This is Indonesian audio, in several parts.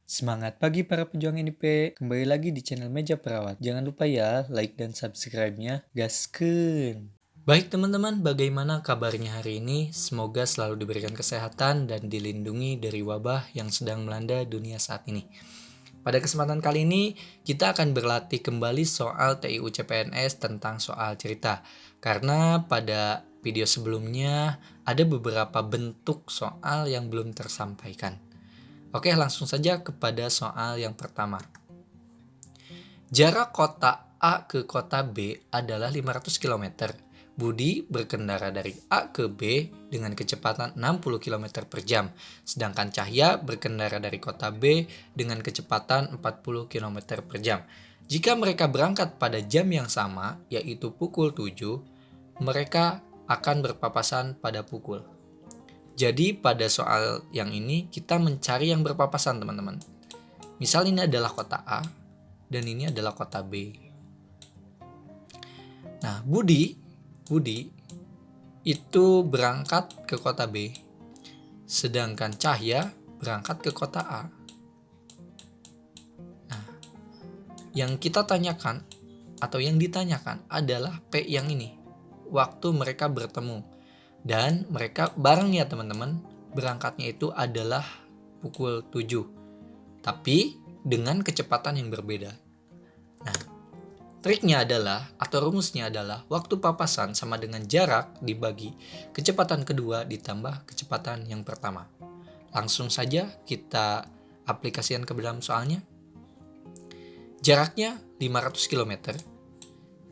Semangat pagi para pejuang NIP, kembali lagi di channel Meja Perawat. Jangan lupa ya, like dan subscribe-nya, gaskeun. Baik teman-teman, bagaimana kabarnya hari ini? Semoga selalu diberikan kesehatan dan dilindungi dari wabah yang sedang melanda dunia saat ini. Pada kesempatan kali ini, kita akan berlatih kembali soal TIU CPNS tentang soal cerita. Karena pada video sebelumnya, ada beberapa bentuk soal yang belum tersampaikan. Oke, langsung saja kepada soal yang pertama. Jarak kota A ke kota B adalah 500 km. Budi berkendara dari A ke B dengan kecepatan 60 km per jam, sedangkan Cahya berkendara dari kota B dengan kecepatan 40 km per jam. Jika mereka berangkat pada jam yang sama, yaitu pukul 7, mereka akan berpapasan pada pukul. Jadi pada soal yang ini kita mencari yang berpapasan teman-teman. Misal ini adalah kota A dan ini adalah kota B. Nah, Budi itu berangkat ke kota B, sedangkan Cahya berangkat ke kota A. Nah, yang kita tanyakan atau yang ditanyakan adalah P yang ini, waktu mereka bertemu. Dan mereka bareng ya teman-teman, berangkatnya itu adalah pukul 7. Tapi dengan kecepatan yang berbeda. Nah, triknya adalah atau rumusnya adalah waktu papasan sama dengan jarak dibagi kecepatan kedua ditambah kecepatan yang pertama. Langsung saja kita aplikasikan ke dalam soalnya. Jaraknya 500 km.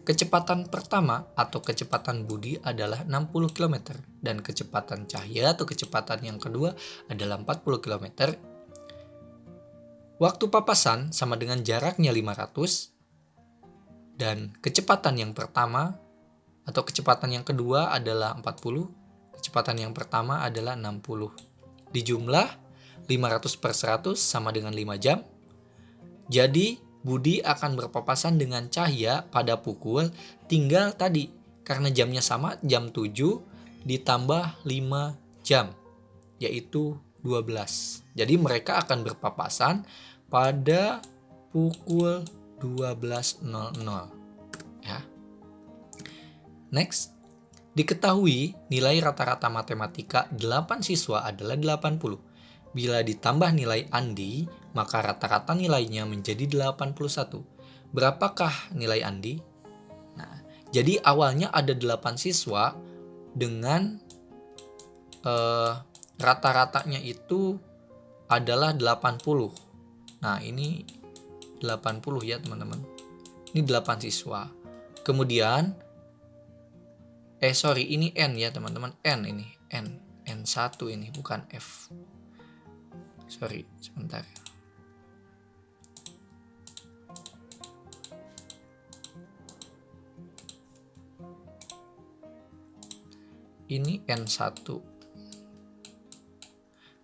Kecepatan pertama atau kecepatan Budi adalah 60 km dan kecepatan Cahya atau kecepatan yang kedua adalah 40 km. Waktu papasan sama dengan jaraknya 500 dan kecepatan yang pertama atau kecepatan yang kedua adalah 40, kecepatan yang pertama adalah 60. Dijumlah 500 per 100 sama dengan 5 jam. Jadi Budi akan berpapasan dengan Cahya pada pukul, tinggal tadi karena jamnya sama, jam 7 ditambah 5 jam, yaitu 12. Jadi mereka akan berpapasan pada pukul 12.00 ya. Next, diketahui nilai rata-rata matematika 8 siswa adalah 80. Bila ditambah nilai Andi, maka rata-rata nilainya menjadi 81. Berapakah nilai Andi? Nah, jadi awalnya ada 8 siswa dengan rata-ratanya itu adalah 80. Nah, ini 80 ya teman-teman. Ini 8 siswa. Kemudian ini N ya teman-teman. N ini, N1 ini bukan F. Sebentar. Ini N1.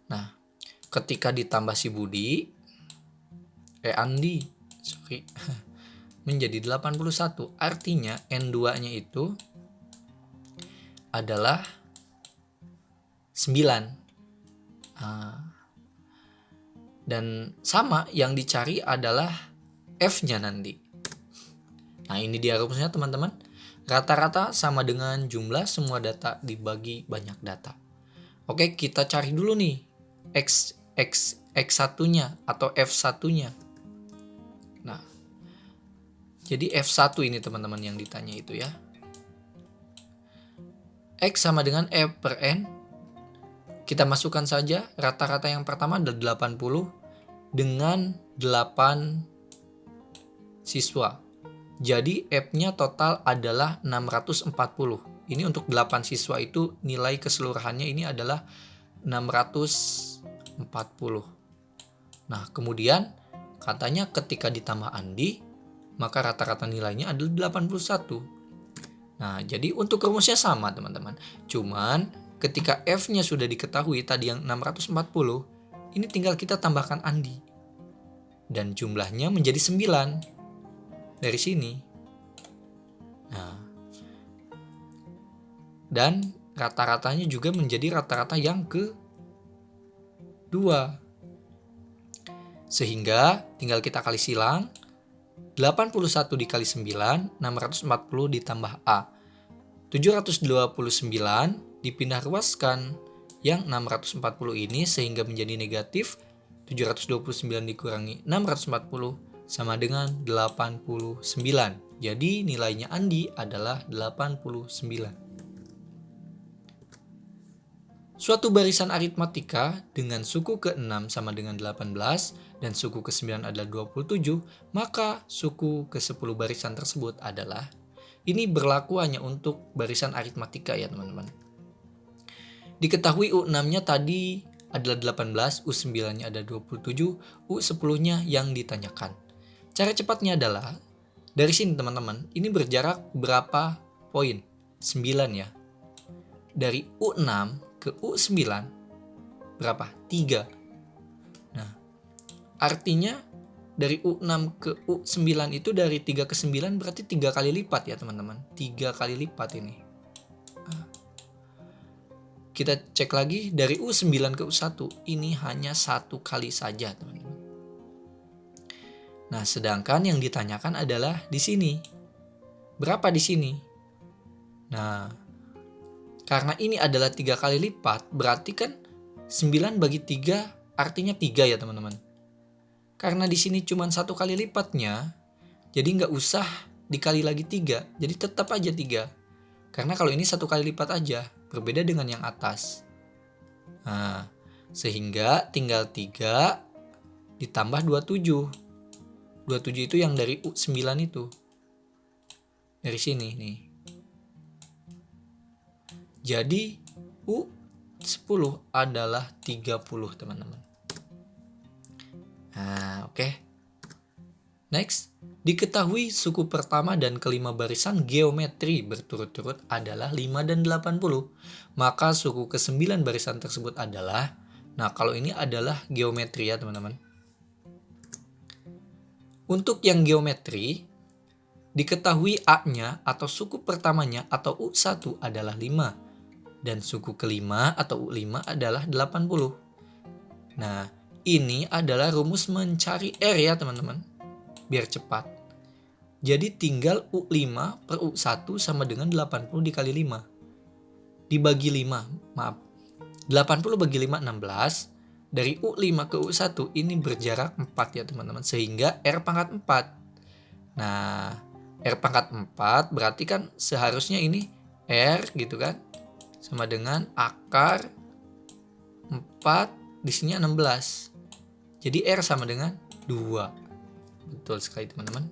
Nah, ketika ditambah si Budi, Andi, menjadi 81. Artinya N2-nya itu adalah 9. Dan sama yang dicari adalah F-nya nanti. Nah, ini dia rumusnya teman-teman. Rata-rata sama dengan jumlah semua data dibagi banyak data. Oke, kita cari dulu nih X1-nya atau F1-nya. Nah, jadi F1 ini teman-teman yang ditanya itu ya. X sama dengan F per N. Kita masukkan saja rata-rata yang pertama adalah 80 dengan 8 siswa. Jadi F-nya total adalah 640. Ini untuk 8 siswa itu nilai keseluruhannya ini adalah 640. Nah, kemudian katanya ketika ditambah Andi, maka rata-rata nilainya adalah 81. Nah, jadi untuk rumusnya sama teman-teman. Cuman ketika F-nya sudah diketahui tadi yang 640, ini tinggal kita tambahkan Andi. Dan jumlahnya menjadi 9 dari sini. Nah, dan rata-ratanya juga menjadi rata-rata yang kedua. Sehingga tinggal kita kali silang. 81 dikali 9, 640 ditambah A. 729 dipindah ruaskan yang 640 ini sehingga menjadi negatif. 729 dikurangi 640 sama dengan 89. Jadi nilainya Andi adalah 89. Suatu barisan aritmatika dengan suku ke-6 sama dengan 18 dan suku ke-9 adalah 27, maka suku ke-10 barisan tersebut adalah, ini berlaku hanya untuk barisan aritmatika ya teman-teman. Diketahui U6-nya tadi adalah 18, U9-nya ada 27, U10-nya yang ditanyakan. Cara cepatnya adalah, dari sini teman-teman, ini berjarak berapa poin? 9 ya. Dari U6 ke U9 berapa? 3. Nah, artinya dari U6 ke U9 itu dari 3 ke 9 berarti 3 kali lipat ya teman-teman. 3 kali lipat ini. Kita cek lagi dari U9 ke U1 ini hanya 1 kali saja teman-teman. Nah, sedangkan yang ditanyakan adalah di sini. Berapa di sini? Nah, karena ini adalah 3 kali lipat, berarti kan 9 bagi 3 artinya 3 ya teman-teman. Karena di sini cuma 1 kali lipatnya, jadi nggak usah dikali lagi 3, jadi tetap aja 3. Karena kalau ini 1 kali lipat aja, berbeda dengan yang atas. Nah, sehingga tinggal 3 ditambah 27. 27 itu yang dari U9 itu. Dari sini nih. Jadi U10 adalah 30 teman-teman. Nah, oke. Next, diketahui suku pertama dan kelima barisan geometri berturut-turut adalah 5 dan 80. Maka suku ke-9 barisan tersebut adalah, nah kalau ini adalah geometri ya teman-teman. Untuk yang geometri, diketahui A-nya atau suku pertamanya atau U1 adalah 5. Dan suku kelima atau U5 adalah 80. Nah, ini adalah rumus mencari R ya teman-teman. Biar cepat. Jadi tinggal U5 per U1 sama dengan 80 dikali 5. Dibagi 5, maaf. 80 bagi 5, 16. Dari U5 ke U1 ini berjarak 4 ya teman-teman. Sehingga R pangkat 4. Nah, R pangkat 4 berarti kan seharusnya ini R gitu kan. Sama dengan akar 4 di sini 16. Jadi R sama dengan 2. Betul sekali teman-teman.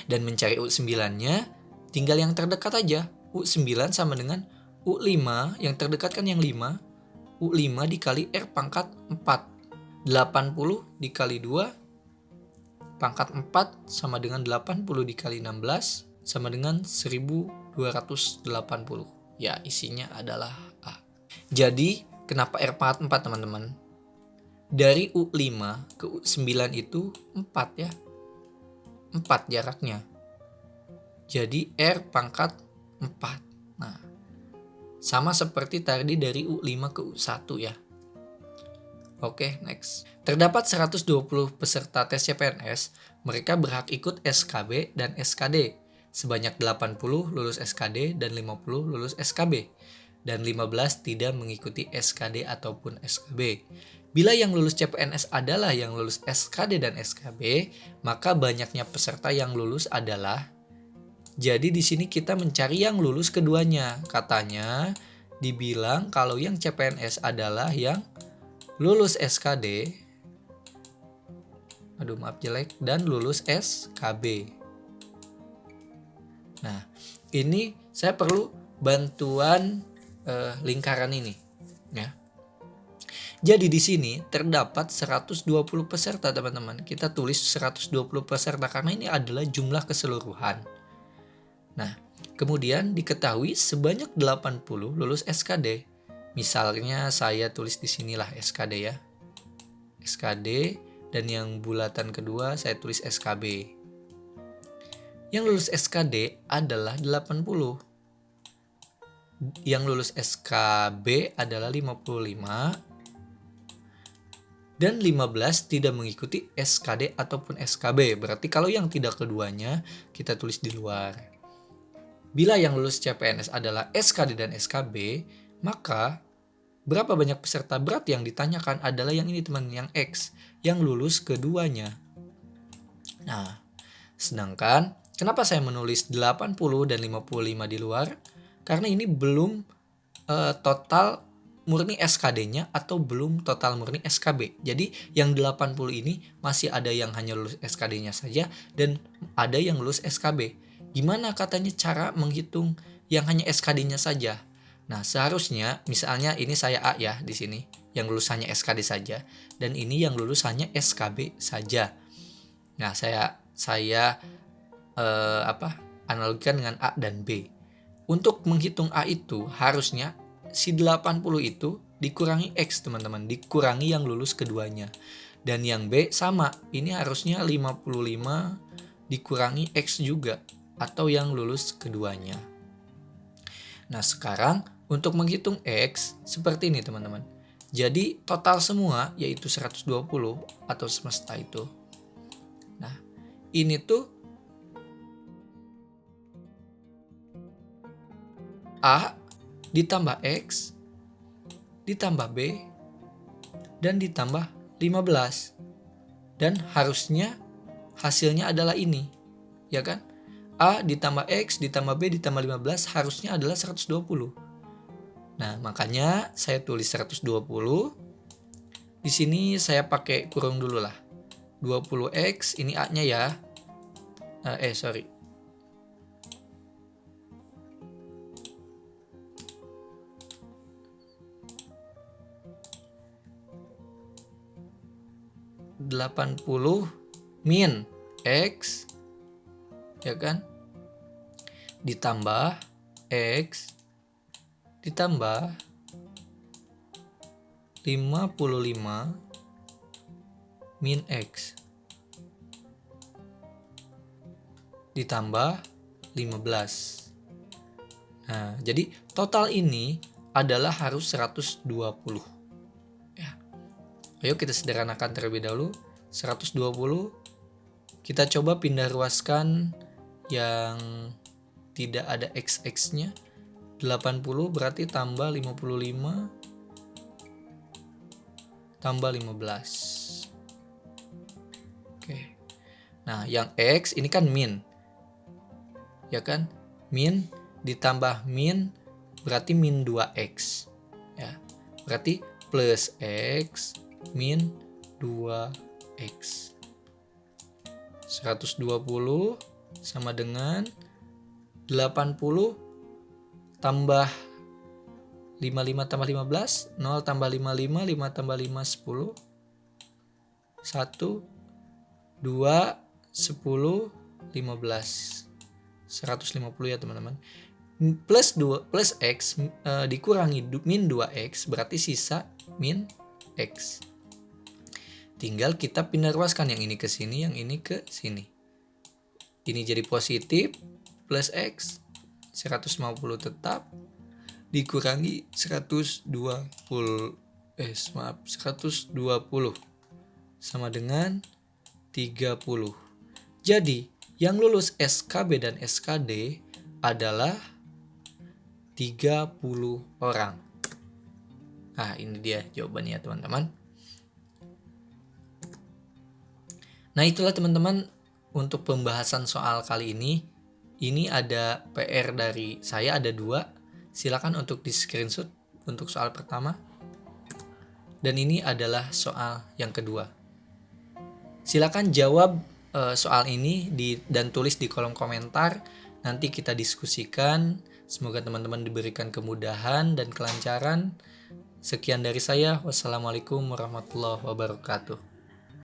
Dan mencari U9-nya tinggal yang terdekat aja. U9 sama dengan U5, yang terdekat kan yang 5. U5 dikali R pangkat 4. 80 dikali 2 pangkat 4 sama dengan 80 dikali 16 sama dengan 1280. Ya, isinya adalah A. Jadi, kenapa R pangkat 4 teman-teman? Dari U5 ke U9 itu 4 ya. 4 jaraknya. Jadi R pangkat 4. Nah, sama seperti tadi dari U5 ke U1 ya. Oke, next. Terdapat 120 peserta tes CPNS, mereka berhak ikut SKB dan SKD. Sebanyak 80 lulus SKD dan 50 lulus SKB. Dan 15 tidak mengikuti SKD ataupun SKB. Bila yang lulus CPNS adalah yang lulus SKD dan SKB, maka banyaknya peserta yang lulus adalah. Jadi di sini kita mencari yang lulus keduanya. Katanya dibilang kalau yang CPNS adalah yang lulus SKD, maaf jelek, dan lulus SKB. Nah, ini saya perlu bantuan lingkaran ini, ya. Jadi di sini terdapat 120 peserta teman-teman. Kita tulis 120 peserta karena ini adalah jumlah keseluruhan. Nah, kemudian diketahui sebanyak 80 lulus SKD. Misalnya saya tulis di sinilah SKD ya. SKD dan yang bulatan kedua saya tulis SKB. Yang lulus SKD adalah 80. Yang lulus SKB adalah 55. Dan 15 tidak mengikuti SKD ataupun SKB. Berarti kalau yang tidak keduanya, kita tulis di luar. Bila yang lulus CPNS adalah SKD dan SKB, maka berapa banyak peserta berat yang ditanyakan adalah yang ini teman, yang X, yang lulus keduanya. Nah, sedangkan kenapa saya menulis 80 dan 55 di luar? Karena ini belum total murni SKD-nya atau belum total murni SKB. Jadi yang 80 ini masih ada yang hanya lulus SKD-nya saja dan ada yang lulus SKB. Gimana katanya cara menghitung yang hanya SKD-nya saja? Nah, seharusnya misalnya ini saya A ya di sini, yang lulus hanya SKD saja, dan ini yang lulus hanya SKB saja. Nah, saya analogikan dengan A dan B. Untuk menghitung A itu harusnya si 80 itu dikurangi X teman-teman, dikurangi yang lulus keduanya. Dan yang B sama, ini harusnya 55 dikurangi X juga atau yang lulus keduanya. Nah, sekarang untuk menghitung X seperti ini teman-teman. Jadi total semua yaitu 120 atau semesta itu. Nah, ini tuh A ditambah X ditambah B dan ditambah 15. Dan harusnya hasilnya adalah ini, ya kan? A ditambah X ditambah B ditambah 15 harusnya adalah 120. Nah, makanya saya tulis 120. Di sini saya pakai kurung dulu lah. 20X, ini A-nya ya. 80 min X, ya kan, ditambah X ditambah 55 min X ditambah 15. Nah, jadi total ini adalah harus 120. Ya. Ayo kita sederhanakan terlebih dahulu. 120 kita coba pindah ruaskan yang tidak ada XX-nya. 80 berarti tambah 55 tambah 15. Oke. Nah, yang X ini kan min. Ya kan? Min ditambah min berarti min 2X. Ya. Berarti plus X min 2X. 120 sama dengan 80 tambah 55 tambah 15, 0 tambah 55, 5 tambah 5, 10. 1, 2, 10, 15. 150 ya teman-teman. Plus X dikurangi min 2X berarti sisa min X. Tinggal kita pindah ruaskan yang ini ke sini, yang ini ke sini. Ini jadi positif, plus X, 150 tetap, dikurangi 120 sama dengan 30. Jadi, yang lulus SKB dan SKD adalah 30 orang. Nah, ini dia jawabannya teman-teman. Nah, itulah teman-teman untuk pembahasan soal kali ini. Ini ada PR dari saya, ada 2. Silakan untuk di screenshot untuk soal pertama. Dan ini adalah soal yang kedua. Silakan jawab soal ini dan tulis di kolom komentar. Nanti kita diskusikan. Semoga teman-teman diberikan kemudahan dan kelancaran. Sekian dari saya. Wassalamualaikum warahmatullahi wabarakatuh.